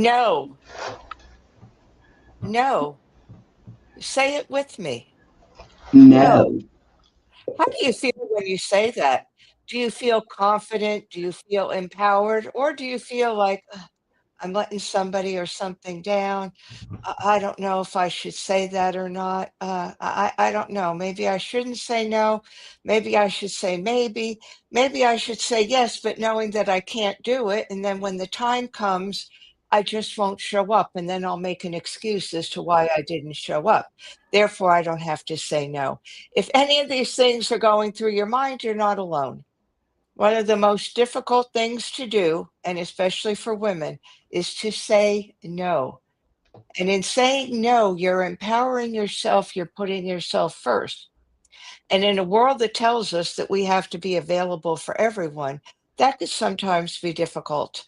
No, no. Say it with me. No. No. How do you feel when you say that? Do you feel confident? Do you feel empowered? Or do you feel like, "Ugh, I'm letting somebody or something down? I don't know if I should say that or not. I don't know. Maybe I shouldn't say no. Maybe I should say maybe. Maybe I should say yes, but knowing that I can't do it. And then when the time comes, I just won't show up. And then I'll make an excuse as to why I didn't show up. Therefore, I don't have to say no. If any of these things are going through your mind, you're not alone. One of the most difficult things to do, and especially for women, is to say no. And in saying no, you're empowering yourself, you're putting yourself first. And in a world that tells us that we have to be available for everyone, that could sometimes be difficult.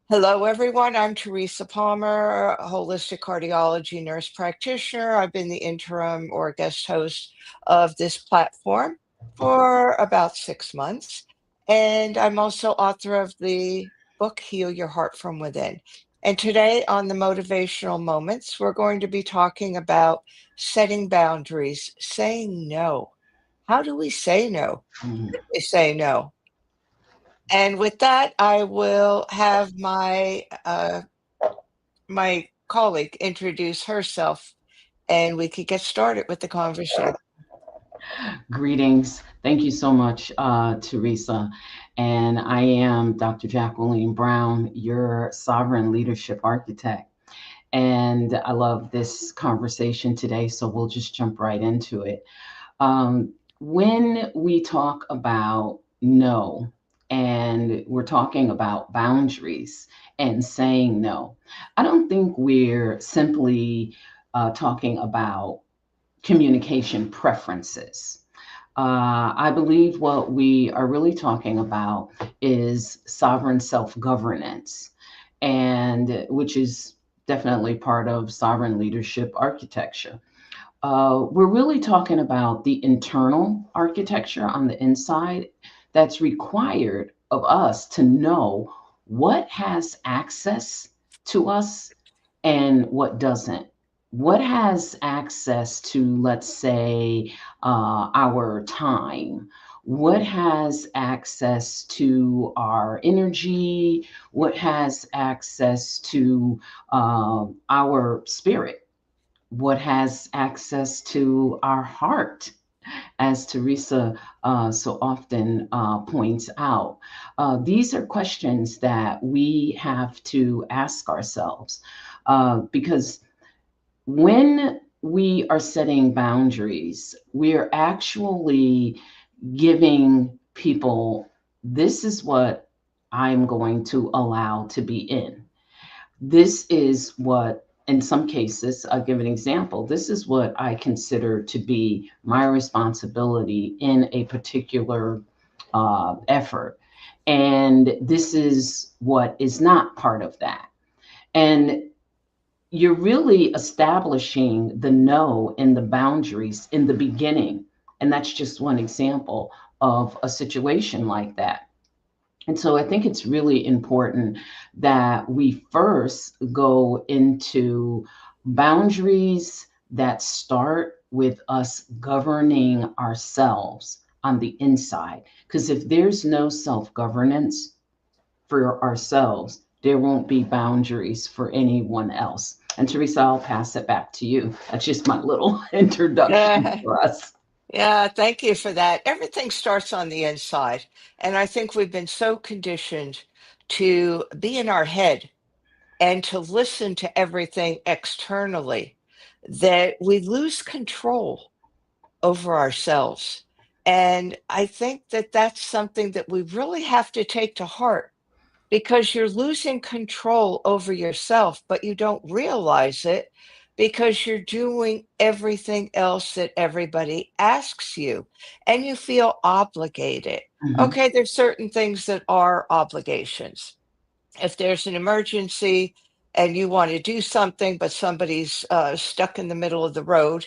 Hello, everyone. I'm Teresa Palmer, a holistic cardiology nurse practitioner. I've been the interim or guest host of this platform for about 6 months. And I'm also author of the book, Heal Your Heart from Within. And today on the Motivational Moments, we're going to be talking about setting boundaries, saying no. How do we say no? Mm. We say no. And with that, I will have my colleague introduce herself, and we could get started with the conversation. Greetings. Thank you so much, Teresa. And I am Dr. Jacqueline Brown, your sovereign leadership architect. And I love this conversation today, so we'll just jump right into it. When we talk about no, and we're talking about boundaries and saying no, I don't think we're simply talking about communication preferences. I believe what we are really talking about is sovereign self governance, and which is definitely part of sovereign leadership architecture. We're really talking about the internal architecture on the inside that's required of us to know what has access to us and what doesn't. What has access to, let's say, our time? What has access to our energy? What has access to our spirit? What has access to our heart, as Teresa so often points out. These are questions that we have to ask ourselves because when we are setting boundaries, we are actually giving people, this is what I'm going to allow to be in. This is what, in some cases, I'll give an example. This is what I consider to be my responsibility in a particular effort. And this is what is not part of that. And you're really establishing the no and the boundaries in the beginning. And that's just one example of a situation like that. And so I think it's really important that we first go into boundaries that start with us governing ourselves on the inside. Because if there's no self governance for ourselves, there won't be boundaries for anyone else. And Teresa, I'll pass it back to you. That's just my little introduction Yeah, for us. yeah, thank you for that. Everything starts on the inside. And I think we've been so conditioned to be in our head and to listen to everything externally that we lose control over ourselves. And I think that that's something that we really have to take to heart because you're losing control over yourself, but you don't realize it because you're doing everything else that everybody asks you and you feel obligated. Mhm. Okay, there's certain things that are obligations. If there's an emergency and you want to do something, but somebody's stuck in the middle of the road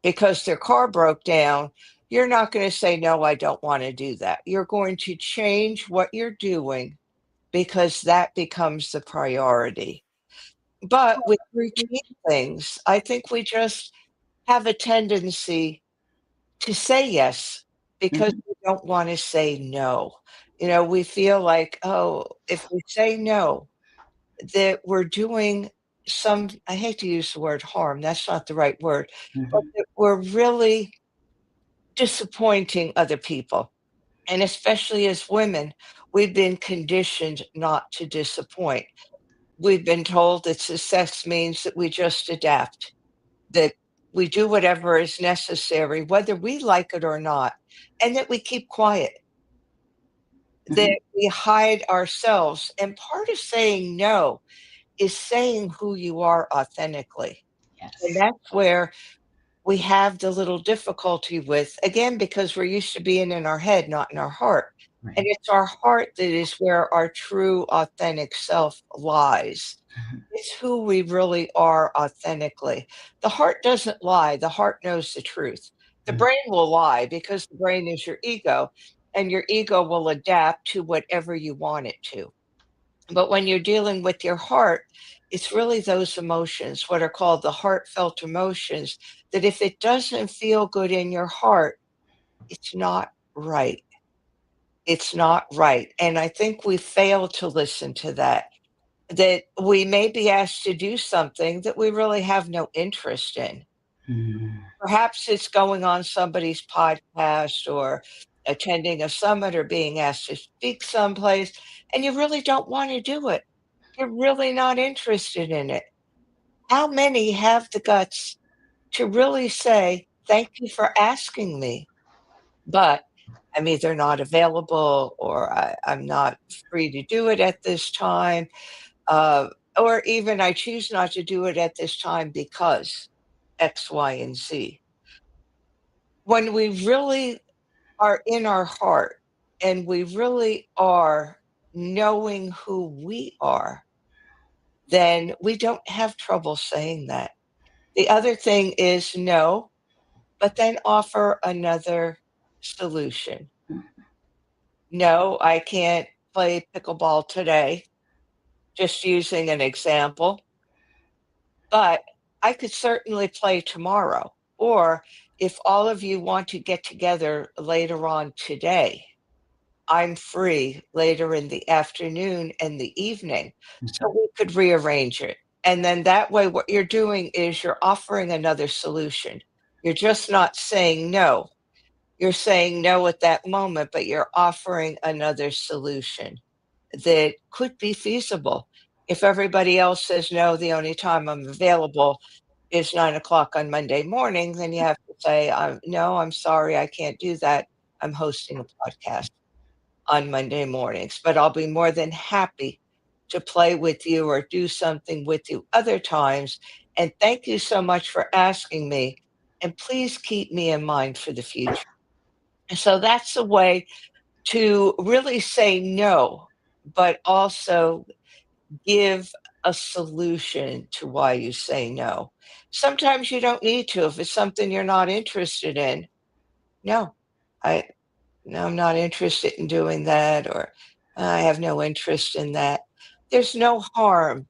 because their car broke down, you're not going to say, no, I don't want to do that. You're going to change what you're doing because that becomes the priority. but with routine things, I think we just have a tendency to say yes because Mhm, we don't wanna say no. We feel like, "Oh, if we say no, that we're doing some" I hate to use the word harm, that's not the right word, but mhm, that we're really disappointing other people. And especially as women, we've been conditioned not to disappoint. We've been told that success means that we just adapt, that we do whatever is necessary, whether we like it or not, and that we keep quiet, mhm. that we hide ourselves. And part of saying no is saying who you are authentically. And Yes. that's where we have the little difficulty with, again, because we're used to being in our head, not in our heart. And Right. it's our heart that is where our true authentic self lies. Mhm, It's who we really are authentically. The heart doesn't lie, the heart knows the truth. The mhm, brain will lie because the brain is your ego, and your ego will adapt to whatever you want it to. But when you're dealing with your heart, it's really those emotions, what are called the heartfelt emotions, that if it doesn't feel good in your heart, it's not right. It's not right. And I think we fail to listen to that, that we may be asked to do something that we really have no interest in. mhm, Perhaps it's going on somebody's podcast or attending a summit or being asked to speak someplace, and you really don't want to do it. You're really not interested in it. How many have the guts to really say, "Thank you for asking me, but I'm either not available or I'm not free to do it at this time," uh, or even, "I choose not to do it at this time because X, Y, and Z." When we really are in our heart and we really are knowing who we are, then we don't have trouble saying that. The other thing is no, but then offer another solution. No, I can't play pickleball today, just using an example, but I could certainly play tomorrow. Or if all of you want to get together later on today, I'm free later in the afternoon and the evening, so mhm, we could rearrange it. And then that way, what you're doing is you're offering another solution. You're just not saying no. You're saying no at that moment, but you're offering another solution that could be feasible. If everybody else says, "No, the only time I'm available is 9 o'clock on Monday morning," then you have to say, "No, I'm sorry, I can't do that. I'm hosting a podcast on Monday mornings, but I'll be more than happy to play with you or do something with you other times, and thank you so much for asking me, and please keep me in mind for the future." And so that's a way to really say no, but also give a solution to why you say no. Sometimes you don't need to. If it's something you're not interested in, no, I no, I'm not interested in doing that, or I have no interest in that. There's no harm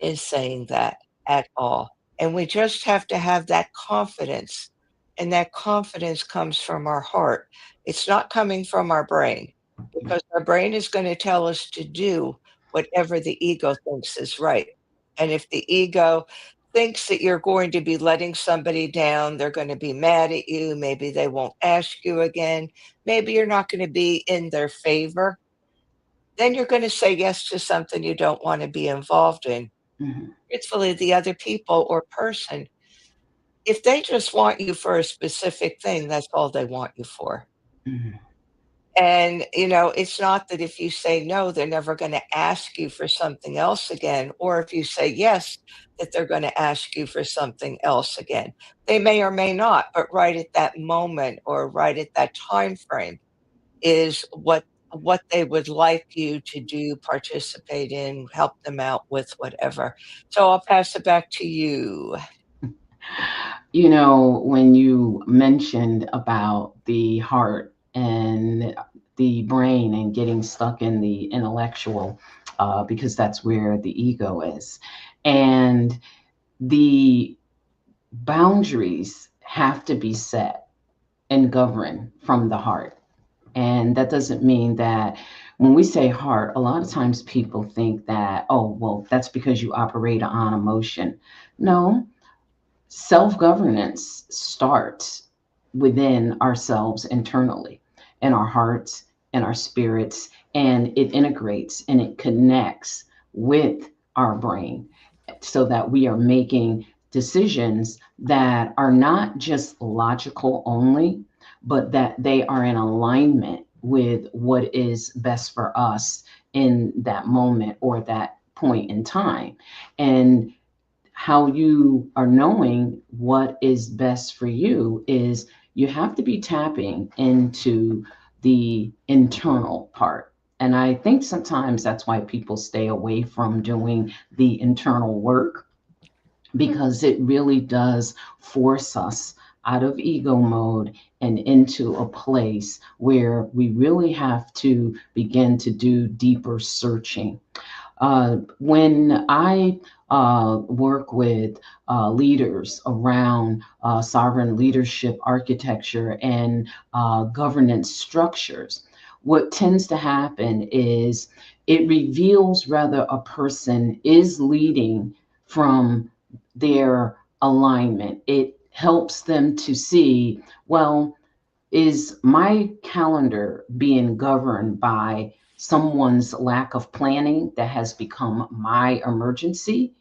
in saying that at all. And we just have to have that confidence, and that confidence comes from our heart. It's not coming from our brain, because our brain is gonna tell us to do whatever the ego thinks is right. And if the ego thinks that you're going to be letting somebody down, they're gonna be mad at you, maybe they won't ask you again, maybe you're not gonna be in their favor, then you're gonna say yes to something you don't wanna be involved in. mhm, Truthfully, the other people or person, if they just want you for a specific thing, that's all they want you for. mhm, And, it's not that if you say no, they're never gonna ask you for something else again, or if you say yes, that they're gonna ask you for something else again. They may or may not, but right at that moment or right at that time frame is what they would like you to do, participate in, help them out with, whatever. So I'll pass it back to you. When you mentioned about the heart and the brain and getting stuck in the intellectual, because that's where the ego is. And the boundaries have to be set and governed from the heart. And that doesn't mean that when we say heart, a lot of times people think that, oh, well, that's because you operate on emotion. No, self governance starts within ourselves internally, in our hearts, in our spirits, and it integrates and it connects with our brain so that we are making decisions that are not just logical only, but that they are in alignment with what is best for us in that moment or that point in time. And how you are knowing what is best for you is you have to be tapping into the internal part. And I think sometimes that's why people stay away from doing the internal work, because it really does force us out of ego mode and into a place where we really have to begin to do deeper searching. When I work with leaders around sovereign leadership architecture and governance structures, what tends to happen is it reveals whether a person is leading from their alignment. It helps them to see, well, is my calendar being governed by someone's lack of planning that has become my emergency?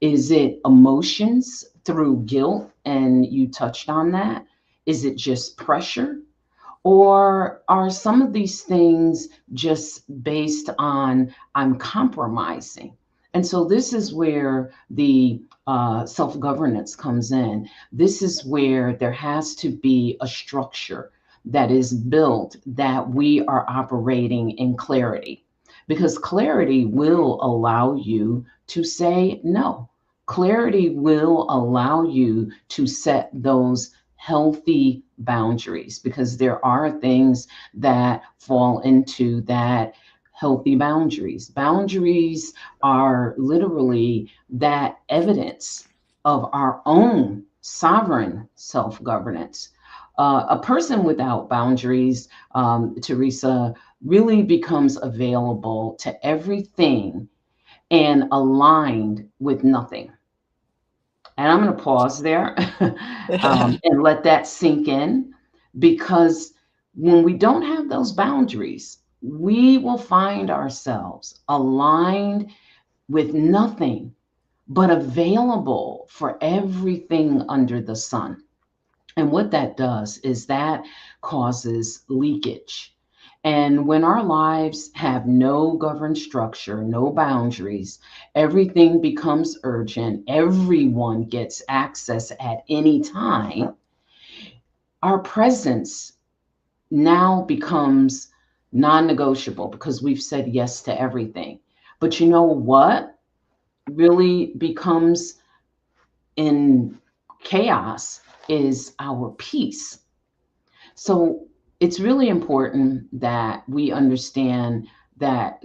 Is it emotions through guilt? And you touched on that. Is it just pressure? Or are some of these things just based on I'm compromising? And so this is where the self governance comes in. This is where there has to be a structure that is built that we are operating in clarity, because clarity will allow you to say no. Clarity will allow you to set those healthy boundaries, because there are things that fall into that healthy boundaries. Boundaries are literally that evidence of our own sovereign self governance. A person without boundaries, Teresa, really becomes available to everything and aligned with nothing. And I'm going to pause there and let that sink in, because when we don't have those boundaries, we will find ourselves aligned with nothing but available for everything under the sun. And what that does is that causes leakage. And when our lives have no governed structure, no boundaries, everything becomes urgent, everyone gets access at any time, our presence now becomes non negotiable because we've said yes to everything. But you know what really becomes in chaos is our peace. So it's really important that we understand that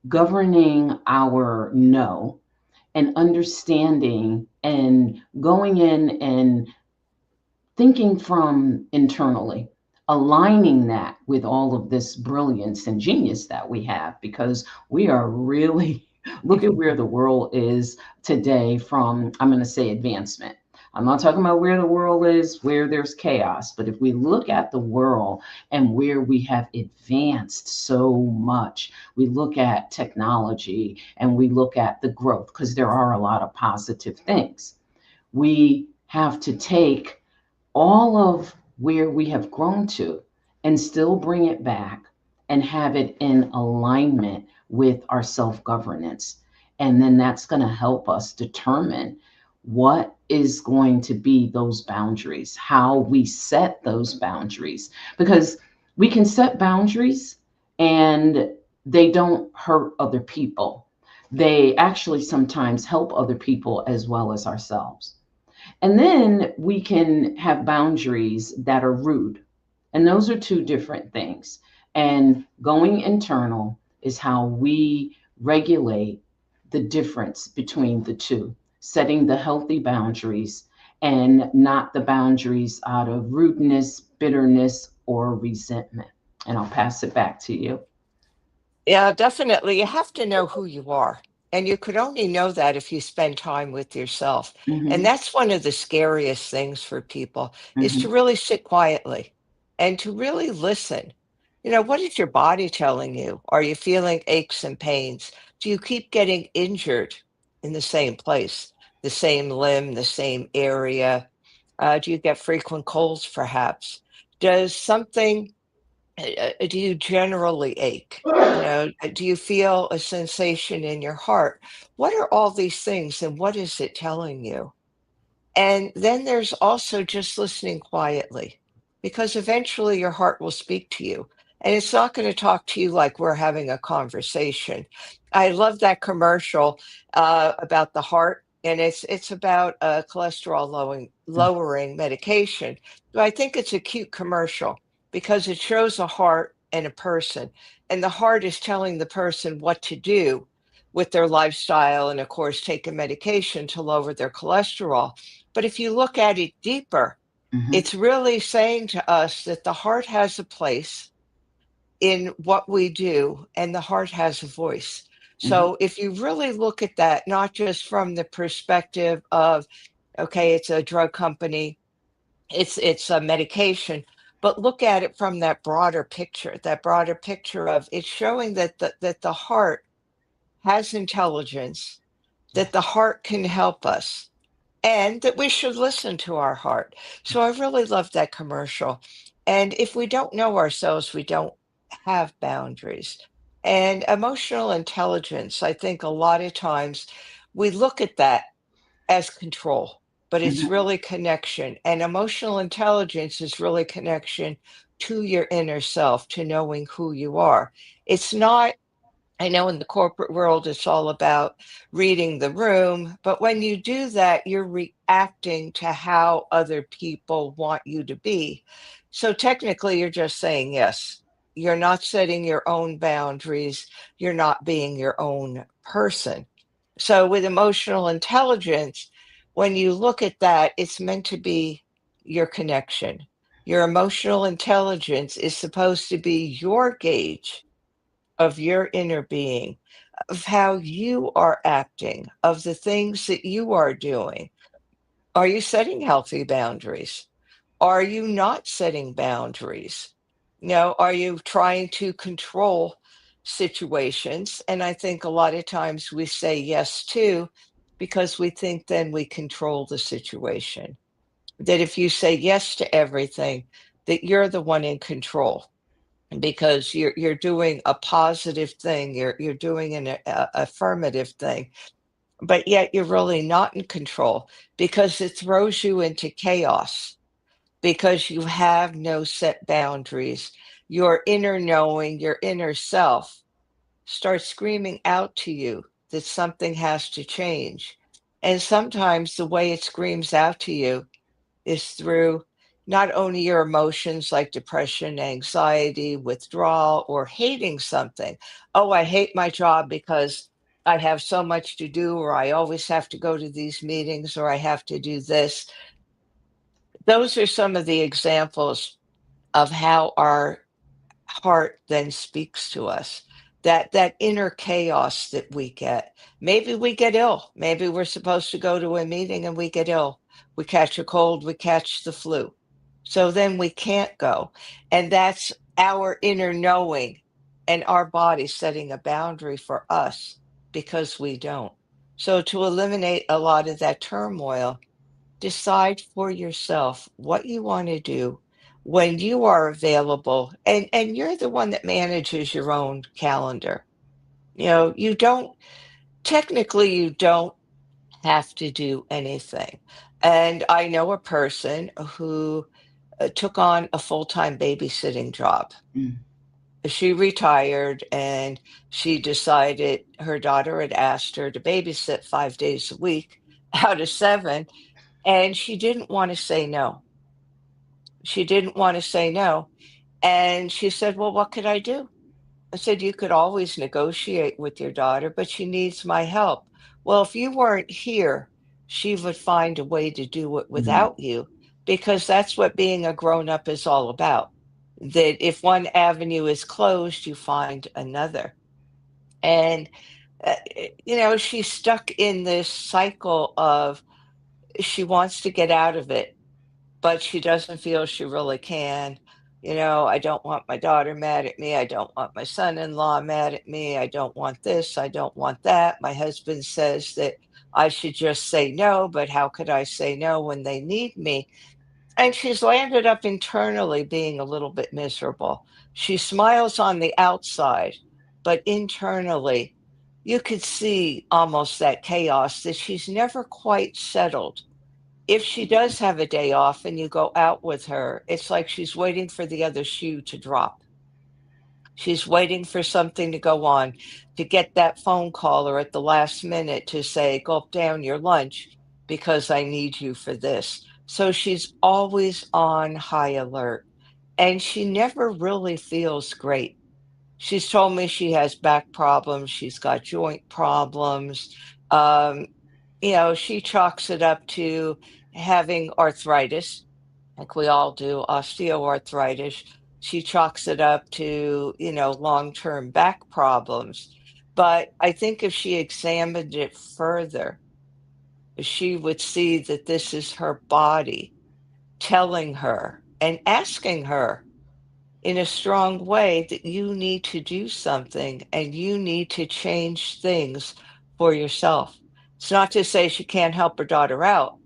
governing our no and understanding and going in and thinking from internally, aligning that with all of this brilliance and genius that we have, because we are really, look at where the world is today from, I'm going to say, advancement. I'm not talking about where the world is, where there's chaos, but if we look at the world and where we have advanced so much, we look at technology and we look at the growth, because there are a lot of positive things. We have to take all of where we have grown to and still bring it back and have it in alignment with our self governance. And then that's going to help us determine what is going to be those boundaries, how we set those boundaries. Because we can set boundaries and they don't hurt other people. They actually sometimes help other people as well as ourselves. And then we can have boundaries that are rude. And those are two different things. And going internal is how we regulate the difference between the two, setting the healthy boundaries and not the boundaries out of rudeness, bitterness, or resentment. And I'll pass it back to you. Yeah, definitely. You have to know who you are. And you could only know that if you spend time with yourself. And Hmm. that's one of the scariest things for people is to Hmm. really sit quietly and to really listen. What is your body telling you? Are you feeling aches and pains? Do you keep getting injured in the same place, the same limb, the same area? Do you get frequent colds, perhaps? Does something do you generally ache? Do you feel a sensation in your heart? What are all these things and what is it telling you? And then there's also just listening quietly, because eventually your heart will speak to you. And it's not going to talk to you like we're having a conversation. I love that commercial about the heart, and it's about cholesterol lowering medication. But I think it's a cute commercial because it shows a heart and a person, and the heart is telling the person what to do with their lifestyle, and of course, take a medication to lower their cholesterol. But if you look at it deeper, Hmm. it's really saying to us that the heart has a place in what we do, and the heart has a voice. Hmm. So if you really look at that, not just from the perspective of, okay, it's a drug company, it's a medication, but look at it from that broader picture of it's showing that the heart has intelligence, that the heart can help us and that we should listen to our heart. So I really love that commercial. And if we don't know ourselves, we don't have boundaries. And emotional intelligence, I think a lot of times we look at that as control, but it's Hmm. really connection. And emotional intelligence is really connection to your inner self, to knowing who you are. It's not I know in the corporate world, it's all about reading the room, but when you do that, you're reacting to how other people want you to be. So technically, you're just saying yes. You're not setting your own boundaries. You're not being your own person. So with emotional intelligence, when you look at that, it's meant to be your connection. Your emotional intelligence is supposed to be your gauge of your inner being, of how you are acting, of the things that you are doing. Are you setting healthy boundaries? Are you not setting boundaries? Are you trying to control situations? And I think a lot of times we say yes to because we think then we control the situation. That if you say yes to everything, that you're the one in control because you're doing a positive thing, you're doing an affirmative thing, but yet you're really not in control because it throws you into chaos because you have no set boundaries. Your inner knowing, your inner self starts screaming out to you that something has to change. And sometimes the way it screams out to you is through not only your emotions like depression, anxiety, withdrawal, or hating something. Oh, I hate my job because I have so much to do, or I always have to go to these meetings, or I have to do this. Those are some of the examples of how our heart then speaks to us. That inner chaos that we get. Maybe we get ill. Maybe we're supposed to go to a meeting and we get ill. We catch a cold, we catch the flu. So then we can't go. And that's our inner knowing and our body setting a boundary for us because we don't. So to eliminate a lot of that turmoil, decide for yourself what you want to do when you are available, and you're the one that manages your own calendar. You don't technically you don't have to do anything. And I know a person who took on a full-time babysitting job. Mm. She retired and she decided her daughter had asked her to babysit 5 days a week out of seven, and she didn't want to say no. She didn't wanna say no, and she said, "Well, what could I do?" I said, "You could always negotiate with your daughter, but she needs my help." Well, if you weren't here, she would find a way to do it Mhm. without you because that's what being a grown-up is all about. That if one avenue is closed, you find another. And, she's stuck in this cycle of she wants to get out of it, but she doesn't feel she really can. I don't want my daughter mad at me. I don't want my son-in-law mad at me. I don't want this. I don't want that. My husband says that I should just say no, but how could I say no when they need me? And she's landed up internally being a little bit miserable. She smiles on the outside, but internally, you could see almost that chaos that she's never quite settled. If she does have a day off and you go out with her, it's like she's waiting for the other shoe to drop. She's waiting for something to go on, to get that phone call or at the last minute to say, "Gulp down your lunch because I need you for this." So she's always on high alert, and she never really feels great. She's told me she has back problems, she's got joint problems. Um, she chalks it up to having arthritis, like we all do, osteoarthritis. She chalks it up to, long-term back problems. But I think if she examined it further, she would see that this is her body telling her and asking her in a strong way that you need to do something and you need to change things for yourself. It's not to say she can't help her daughter out,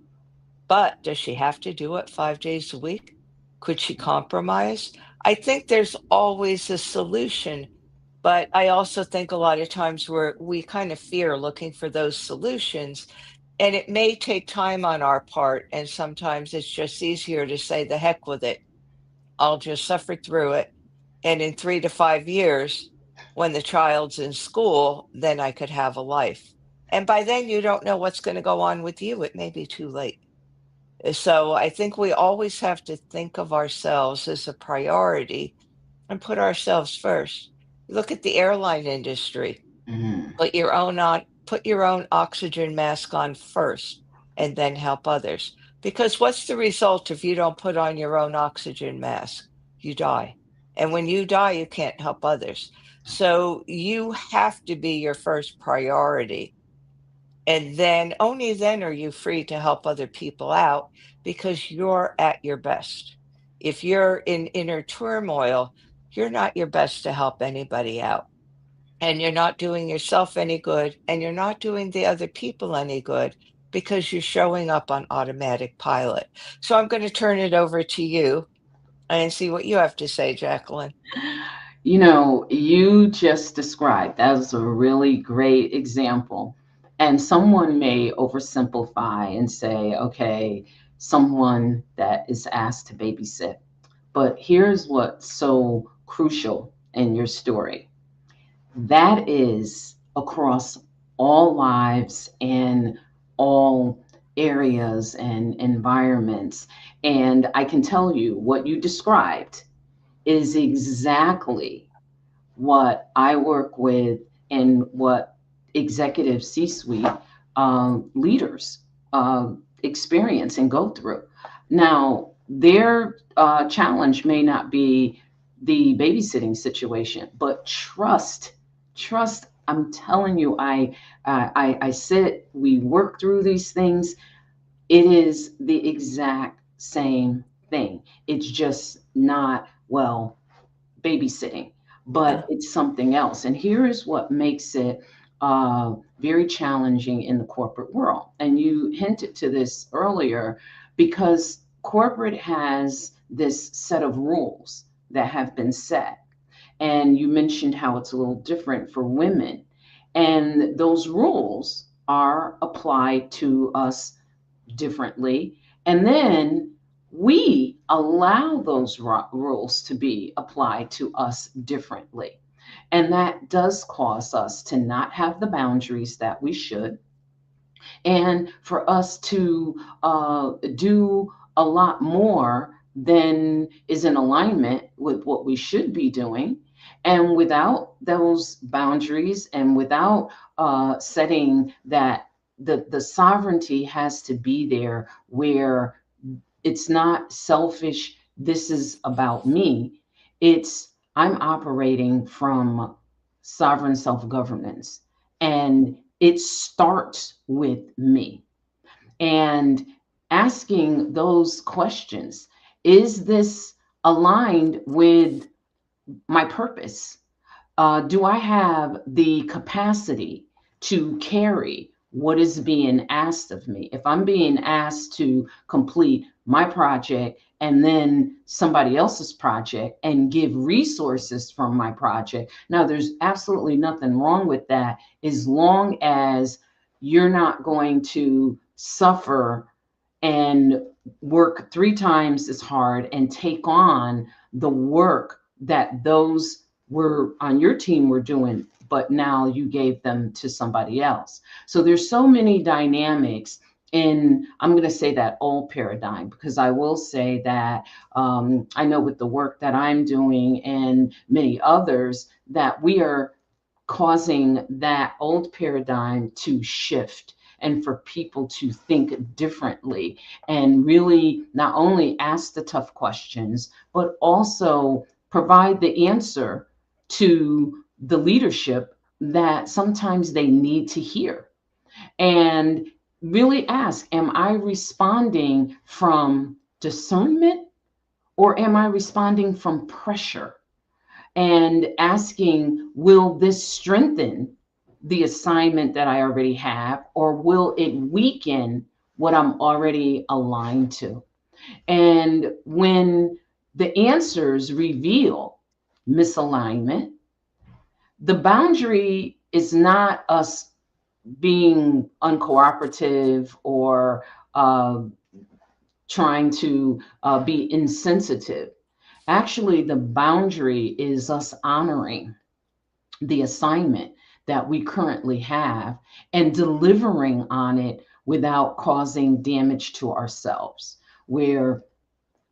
but does she have to do it 5 days a week? Could she compromise? I think there's always a solution, but I also think a lot of times we kind of fear looking for those solutions, and it may take time on our part, and sometimes it's just easier to say, "The heck with it. I'll just suffer through it, and in 3 to 5 years, when the child's in school, then I could have a life." And by then, you don't know what's gonna go on with you. It may be too late. So I think we always have to think of ourselves as a priority and put ourselves first. Look at the airline industry. Mhm. Put your own oxygen mask on first and then help others. Because what's the result if you don't put on your own oxygen mask? You die. And when you die, you can't help others. So you have to be your first priority. And then only then are you free to help other people out because you're at your best. If you're in inner turmoil, you're not your best to help anybody out. And you're not doing yourself any good, and you're not doing the other people any good because you're showing up on automatic pilot. So I'm going to turn it over to you and see what you have to say, Jacqueline. You just described that was a really great example. And someone may oversimplify and say, okay, someone that is asked to babysit. But here's what's so crucial in your story that is across all lives and all areas and environments. And I can tell you what you described is exactly what I work with and what executive C suite leaders experience and go through. Now, their challenge may not be the babysitting situation, but trust. I'm telling you, I sit, we work through these things. It is the exact same thing. It's just not, well, babysitting, Yeah. but it's something else. And here is what makes it very challenging in the corporate world. And you hinted to this earlier because corporate has this set of rules that have been set. And you mentioned how it's a little different for women. And those rules are applied to us differently. And then we allow those rules to be applied to us differently. And that does cause us to not have the boundaries that we should, and for us to do a lot more than is in alignment with what we should be doing. And without those boundaries and without setting that the sovereignty has to be there where it's not selfish, this is about me. It's I'm operating from sovereign self governance, and it starts with me. And asking those questions, is this aligned with my purpose? Do I have the capacity to carry what is being asked of me? If I'm being asked to complete my project and then somebody else's project and give resources from my project, now there's absolutely nothing wrong with that as long as you're not going to suffer and work three times as hard and take on the work that those were on your team were doing, but now you gave them to somebody else. So there's so many dynamics in, I'm going to say, that old paradigm, because I will say that I know with the work that I'm doing and many others that we are causing that old paradigm to shift and for people to think differently and really not only ask the tough questions, but also provide the answer to the leadership that sometimes they need to hear. And really ask, am I responding from discernment or am I responding from pressure? And asking, will this strengthen the assignment that I already have, or will it weaken what I'm already aligned to? And when the answers reveal misalignment, the boundary is not us being uncooperative or uh, trying to be insensitive. Actually, the boundary is us honoring the assignment that we currently have and delivering on it without causing damage to ourselves, where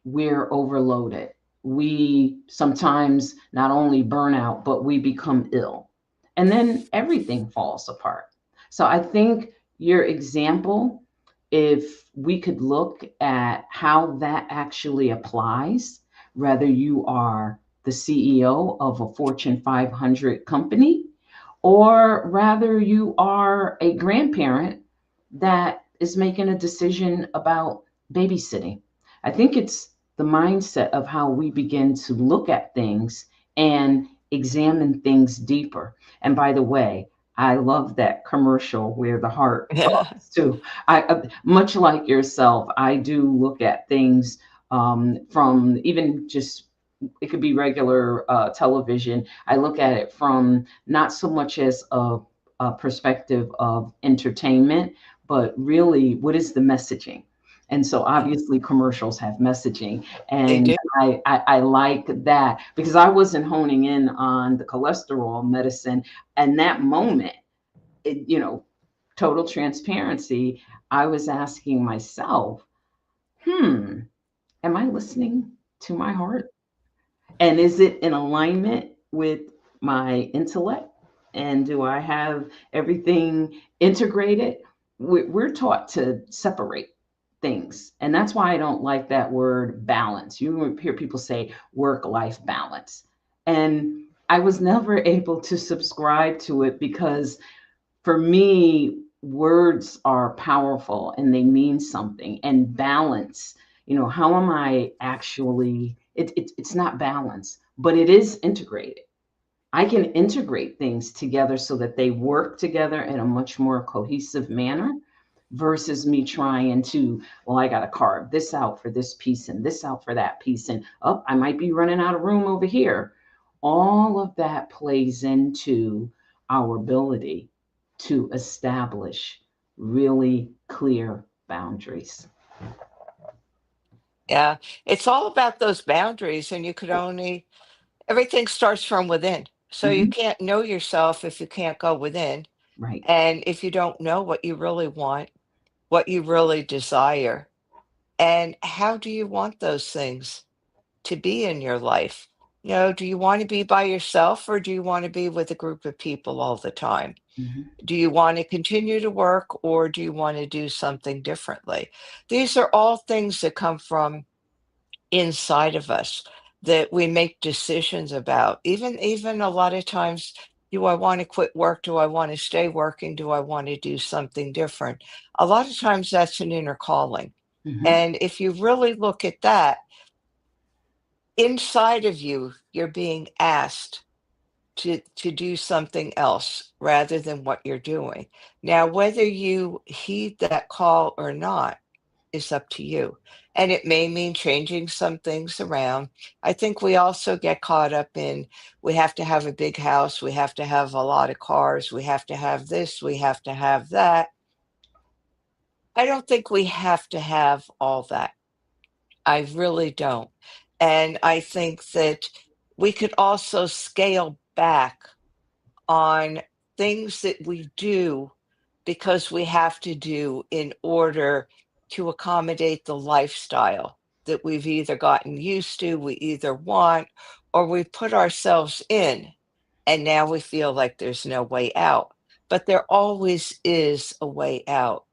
we're overloaded. We sometimes not only burn out, but we become ill. And then everything falls apart. So I think your example, if we could look at how that actually applies, whether you are the CEO of a Fortune 500 company, or rather you are a grandparent that is making a decision about babysitting. I think it's the mindset of how we begin to look at things and examine things deeper. And by the way, I love that commercial where the heart Yeah. talks too. I much like yourself, I do look at things from even just it could be regular television. I look at it from not so much as a perspective of entertainment, but really what is the messaging? And so obviously commercials have messaging. They And do. I like that because I wasn't honing in on the cholesterol medicine. And that moment, total transparency, I was asking myself, am I listening to my heart? And is it in alignment with my intellect? And do I have everything integrated? We're taught to separate things. And that's why I don't like that word balance. You hear people say work life balance. And I was never able to subscribe to it because for me, words are powerful and they mean something. And balance, how am I actually, it's not balance, but it is integrated. I can integrate things together so that they work together in a much more cohesive manner versus me trying to, well, I got to carve this out for this piece and this out for that piece. And oh, I might be running out of room over here. All of that plays into our ability to establish really clear boundaries. Yeah. It's all about those boundaries, and you could only everything starts from within. So you Mhm. can't know yourself if you can't go within. Right. And if you don't know what you really want, what you really desire, and how do you want those things to be in your life? Do you want to be by yourself or do you want to be with a group of people all the time? Mhm. Do you want to continue to work or do you want to do something differently? These are all things that come from inside of us that we make decisions about. Even a lot of times, do I want to quit work? Do I want to stay working? Do I want to do something different? A lot of times that's an inner calling. Mhm. And if you really look at that, inside of you, you're being asked to do something else rather than what you're doing. Now, whether you heed that call or not is up to you. And it may mean changing some things around. I think we also get caught up in we have to have a big house, we have to have a lot of cars, we have to have this, we have to have that. I don't think we have to have all that. I really don't. And I think that we could also scale back on things that we do because we have to do in order to accommodate the lifestyle that we've either gotten used to, we either want, or we put ourselves in, and now we feel like there's no way out. But there always is a way out.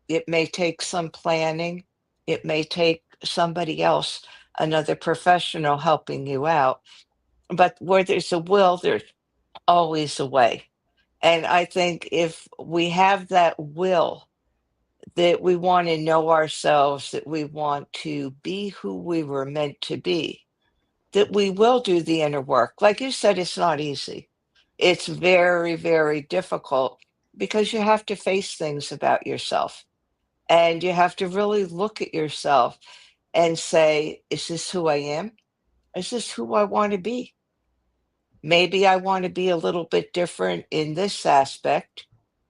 It may take some planning, it may take somebody else, another professional helping you out. But where there's a will, there's always a way. And I think if we have that will that we want to know ourselves, that we want to be who we were meant to be, that we will do the inner work. Like you said, it's not easy. It's very, very difficult because you have to face things about yourself and you have to really look at yourself and say, is this who I am? Is this who I want to be? Maybe I want to be a little bit different in this aspect.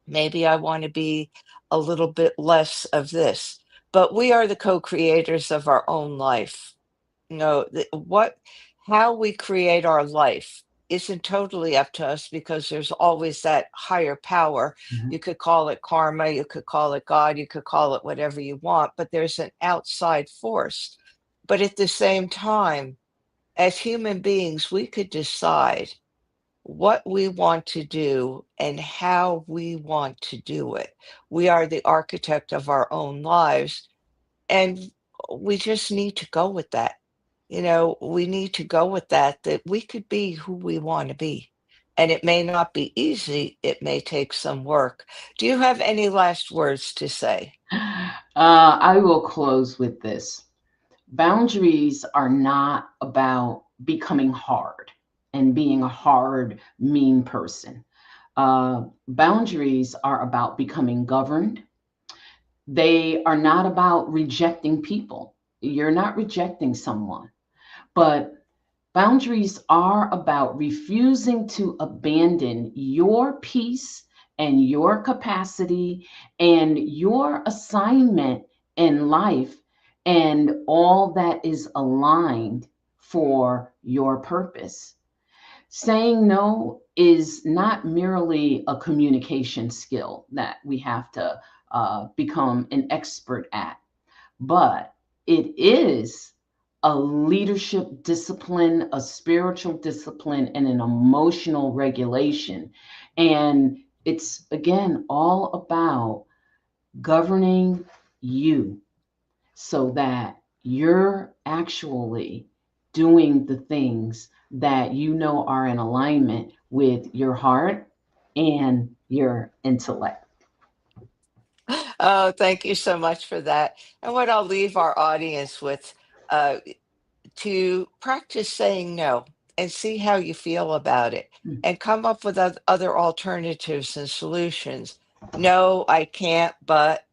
Maybe I want to be a little bit less of this. But we are the co-creators of our own life. What how we create our life isn't totally up to us because there's always that higher power. Mhm. You could call it karma, you could call it God, you could call it whatever you want, but there's an outside force. But at the same time, as human beings, we could decide what we want to do and how we want to do it. We are the architect of our own lives, and we just need to go with that. We need to go with that we could be who we want to be. And it may not be easy, it may take some work. Do you have any last words to say? I will close with this. Boundaries are not about becoming hard and being a hard, mean person. Boundaries are about becoming governed. They are not about rejecting people. You're not rejecting someone, but boundaries are about refusing to abandon your peace and your capacity and your assignment in life and all that is aligned for your purpose. Saying no is not merely a communication skill that we have to become an expert at, but it is a leadership discipline, a spiritual discipline, and an emotional regulation. And it's, again, all about governing you so that you're actually doing the things that you know are in alignment with your heart and your intellect. Oh, thank you so much for that. And what I'll leave our audience with uh, to practice saying no and see how you feel about it and come up with other alternatives and solutions. No, I can't, but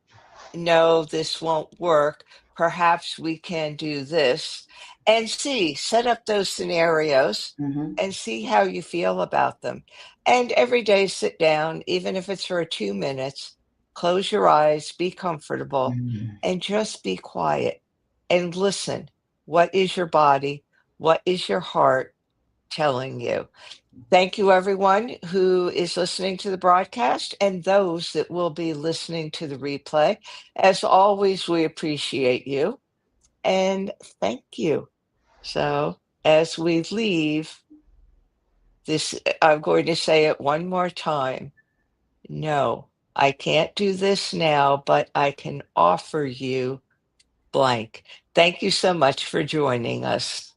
no, this won't work. Perhaps we can do this and set up those scenarios Mhm. and see how you feel about them. And every day, sit down, even if it's for 2 minutes, close your eyes, be comfortable, Mhm. and just be quiet and listen. What is your body? What is your heart telling you? Thank you, everyone who is listening to the broadcast and those that will be listening to the replay. As always, we appreciate you and thank you. So as we leave this, I'm going to say it one more time. No, I can't do this now, but I can offer you blank. Thank you so much for joining us.